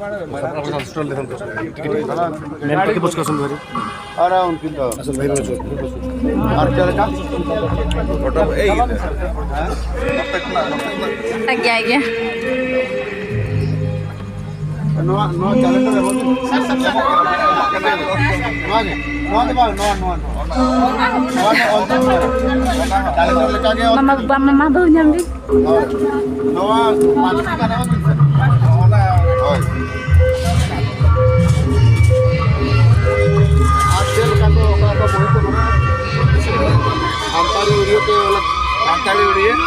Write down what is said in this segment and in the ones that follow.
stall देखन main पति बस का सुंदरी अराउंड किलो असल भाई रोज और चलेगा फोटो ए आज्ञा आज्ञा नो नो चले तो no mama mama bau nyambi Antari udah ke antari udah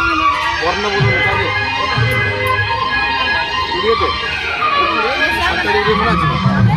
warna bulu lagi udah tuh antari udah mana sih